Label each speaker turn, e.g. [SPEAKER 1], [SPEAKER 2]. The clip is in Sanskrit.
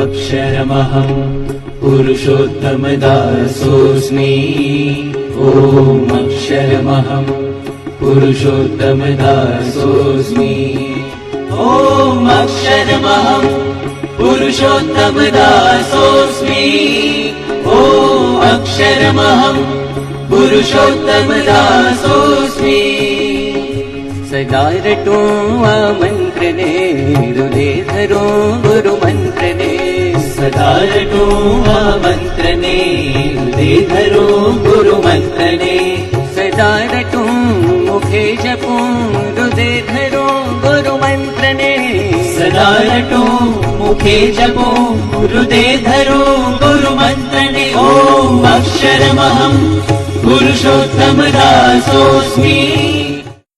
[SPEAKER 1] अक्षरमहं पुरुषोत्तमदासोऽस्मि। ॐ अक्षरमहं पुरुषोत्तमदासोऽस्मि। ॐ अक्षरमहं पुरुषोत्तमदासोऽस्मि। ॐ अक्षरमहं पुरुषोत्तमदासोऽस्मि। सदा रटो मन्त्रने हृदे धरो गुरुमन्त्रने। सदा रटो मन्त्रने हृदे धरो गुरुमन्त्रने। सदा रटो मुखे जपो हृदे धरो गुरुमन्त्रने। सदा रटो मुखे जपो हृदे धरो गुरुमन्त्रने। ॐ अक्षरमहं पुरुषोत्तमदासोऽस्मि।